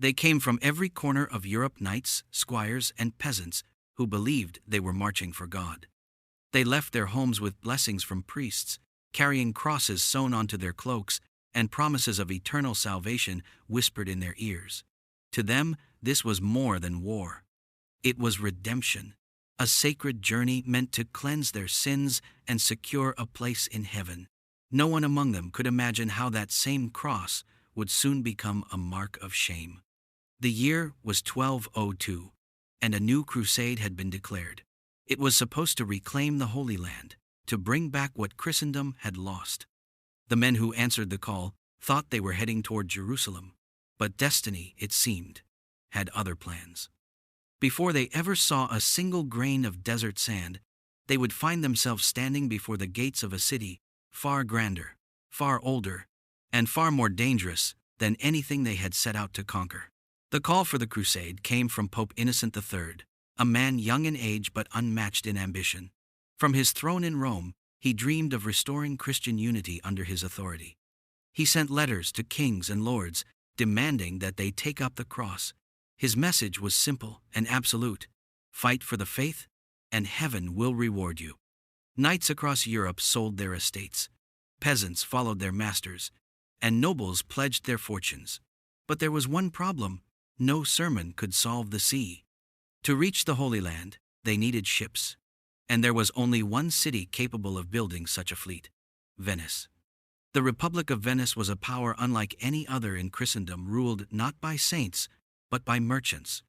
They came from every corner of Europe, knights, squires, and peasants who believed they were marching for God. They left their homes with blessings from priests, carrying crosses sewn onto their cloaks, and promises of eternal salvation whispered in their ears. To them, this was more than war. It was redemption, a sacred journey meant to cleanse their sins and secure a place in heaven. No one among them could imagine how that same cross would soon become a mark of shame. The year was 1202, and a new crusade had been declared. It was supposed to reclaim the Holy Land, to bring back what Christendom had lost. The men who answered the call thought they were heading toward Jerusalem, but destiny, it seemed, had other plans. Before they ever saw a single grain of desert sand, they would find themselves standing before the gates of a city far grander, far older, and far more dangerous than anything they had set out to conquer. The call for the crusade came from Pope Innocent III, a man young in age but unmatched in ambition. From his throne in Rome, he dreamed of restoring Christian unity under his authority. He sent letters to kings and lords, demanding that they take up the cross. His message was simple and absolute: fight for the faith, and heaven will reward you. Knights across Europe sold their estates, peasants followed their masters, and nobles pledged their fortunes. But there was one problem: no sermon could solve the sea. To reach the Holy Land, they needed ships, and there was only one city capable of building such a fleet: Venice. The Republic of Venice was a power unlike any other in Christendom, ruled not by saints, but by merchants,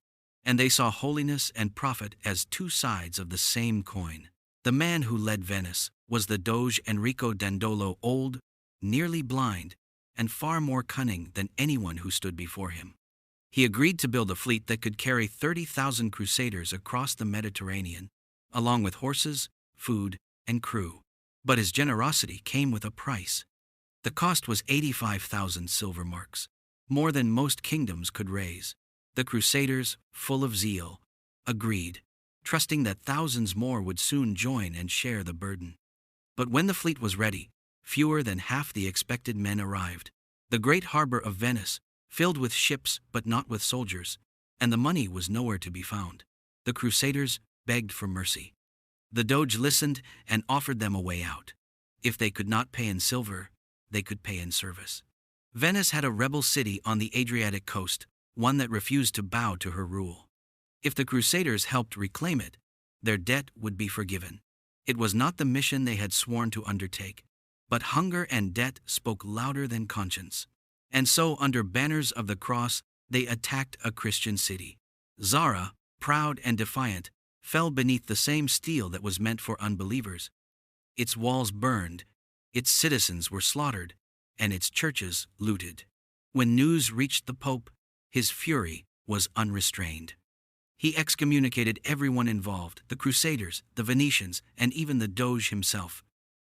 and they saw holiness and profit as two sides of the same coin. The man who led Venice was the Doge Enrico Dandolo, old, nearly blind, and far more cunning than anyone who stood before him. He agreed to build a fleet that could carry 30,000 Crusaders across the Mediterranean, along with horses, food, and crew. But his generosity came with a price. The cost was 85,000 silver marks, more than most kingdoms could raise. The Crusaders, full of zeal, agreed, trusting that thousands more would soon join and share the burden. But when the fleet was ready, fewer than half the expected men arrived. The great harbor of Venice, filled with ships but not with soldiers, and the money was nowhere to be found. The Crusaders begged for mercy. The Doge listened and offered them a way out. If they could not pay in silver, they could pay in service. Venice had a rebel city on the Adriatic coast, one that refused to bow to her rule. If the Crusaders helped reclaim it, their debt would be forgiven. It was not the mission they had sworn to undertake, but hunger and debt spoke louder than conscience. And so, under banners of the cross, they attacked a Christian city. Zara, proud and defiant, fell beneath the same steel that was meant for unbelievers. Its walls burned, its citizens were slaughtered, and its churches looted. When news reached the Pope, his fury was unrestrained. He excommunicated everyone involved: the Crusaders, the Venetians, and even the Doge himself.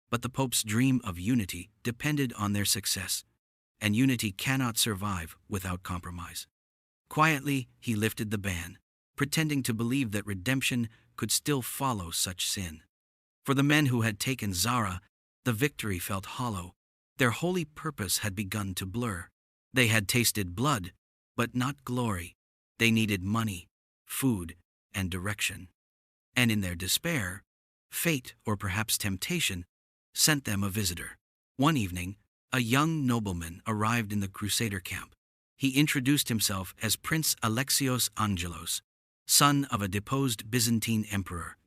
But the Pope's dream of unity depended on their success, and unity cannot survive without compromise. Quietly, he lifted the ban, pretending to believe that redemption could still follow such sin. For the men who had taken Zara, the victory felt hollow. Their holy purpose had begun to blur. They had tasted blood, but not glory. They needed money, food, and direction. And in their despair, fate, or perhaps temptation, sent them a visitor. One evening, a young nobleman arrived in the Crusader camp. He introduced himself as Prince Alexios Angelos, son of a deposed Byzantine emperor.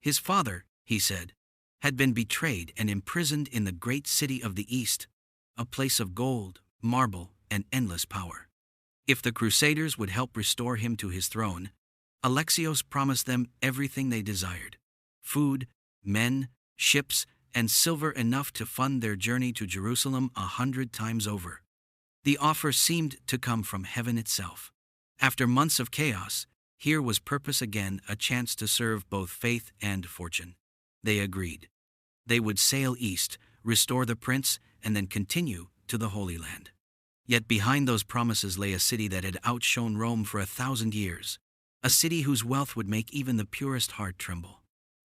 His father, he said, had been betrayed and imprisoned in the great city of the East, a place of gold, marble, and endless power. If the Crusaders would help restore him to his throne, Alexios promised them everything they desired: food, men, ships, and silver enough to fund their journey to Jerusalem 100 times over. The offer seemed to come from heaven itself. After months of chaos, here was purpose again, a chance to serve both faith and fortune. They agreed. They would sail east, restore the prince, and then continue to the Holy Land. Yet behind those promises lay a city that had outshone Rome for 1,000 years, a city whose wealth would make even the purest heart tremble.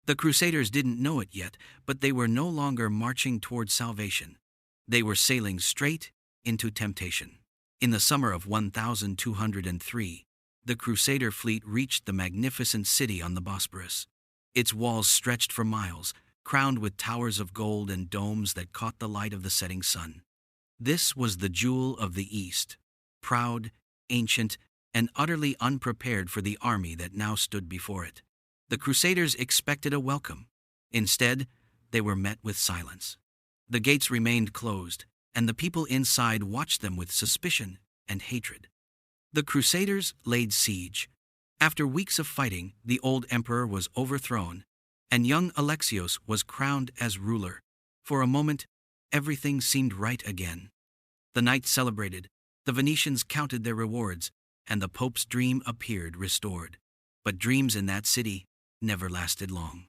The Crusaders didn't know it yet, but they were no longer marching toward salvation. They were sailing straight into temptation. In the summer of 1203, the Crusader fleet reached the magnificent city on the Bosporus. Its walls stretched for miles, crowned with towers of gold and domes that caught the light of the setting sun. This was the jewel of the East, proud, ancient, and utterly unprepared for the army that now stood before it. The Crusaders expected a welcome. Instead, they were met with silence. The gates remained closed, and the people inside watched them with suspicion and hatred. The Crusaders laid siege. After weeks of fighting, the old emperor was overthrown, and young Alexios was crowned as ruler. For a moment, everything seemed right again. The night celebrated, the Venetians counted their rewards, and the Pope's dream appeared restored. But dreams in that city never lasted long.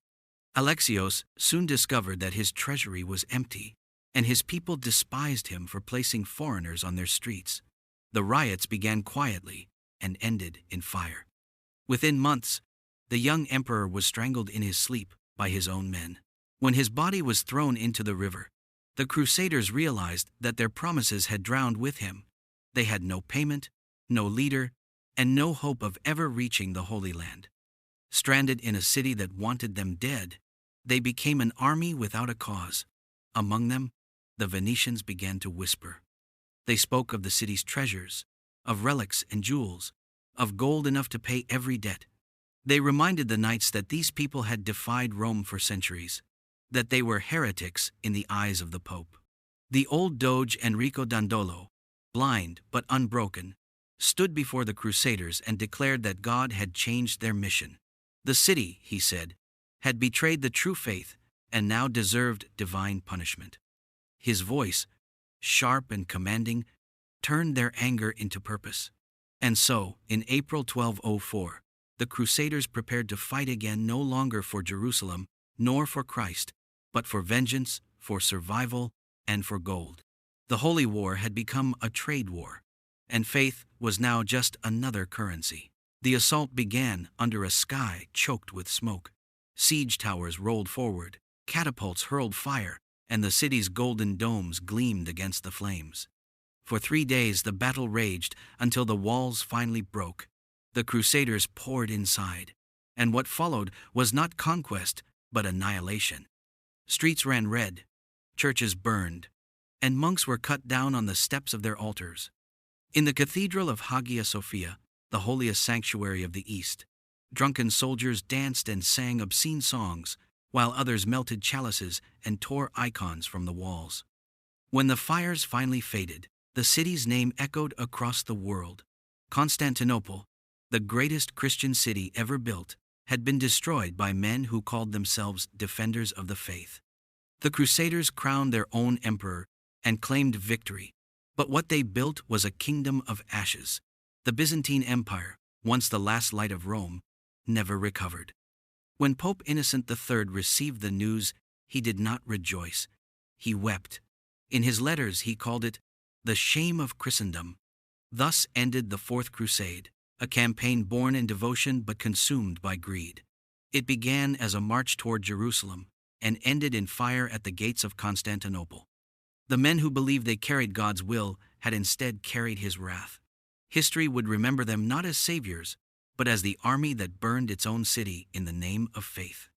Alexios soon discovered that his treasury was empty, and his people despised him for placing foreigners on their streets. The riots began quietly and ended in fire. Within months, the young emperor was strangled in his sleep by his own men. When his body was thrown into the river, the Crusaders realized that their promises had drowned with him. They had no payment, no leader, and no hope of ever reaching the Holy Land. Stranded in a city that wanted them dead, they became an army without a cause. Among them, the Venetians began to whisper. They spoke of the city's treasures, of relics and jewels, of gold enough to pay every debt. They reminded the knights that these people had defied Rome for centuries, that they were heretics in the eyes of the Pope. The old Doge Enrico Dandolo, blind but unbroken, stood before the Crusaders and declared that God had changed their mission. The city, he said, had betrayed the true faith and now deserved divine punishment. His voice, sharp and commanding, turned their anger into purpose. And so, in April 1204, the Crusaders prepared to fight again, no longer for Jerusalem, nor for Christ, but for vengeance, for survival, and for gold. The Holy War had become a trade war, and faith was now just another currency. The assault began under a sky choked with smoke. Siege towers rolled forward, catapults hurled fire, and the city's golden domes gleamed against the flames. For 3 days the battle raged until the walls finally broke. The Crusaders poured inside, and what followed was not conquest, but annihilation. Streets ran red, churches burned, and monks were cut down on the steps of their altars. In the Cathedral of Hagia Sophia, the holiest sanctuary of the East, drunken soldiers danced and sang obscene songs, while others melted chalices and tore icons from the walls. When the fires finally faded, the city's name echoed across the world. Constantinople, the greatest Christian city ever built, had been destroyed by men who called themselves defenders of the faith. The Crusaders crowned their own emperor and claimed victory, but what they built was a kingdom of ashes. The Byzantine Empire, once the last light of Rome, never recovered. When Pope Innocent III received the news, he did not rejoice. He wept. In his letters he called it the shame of Christendom. Thus ended the Fourth Crusade, a campaign born in devotion but consumed by greed. It began as a march toward Jerusalem and ended in fire at the gates of Constantinople. The men who believed they carried God's will had instead carried his wrath. History would remember them not as saviors, but as the army that burned its own city in the name of faith.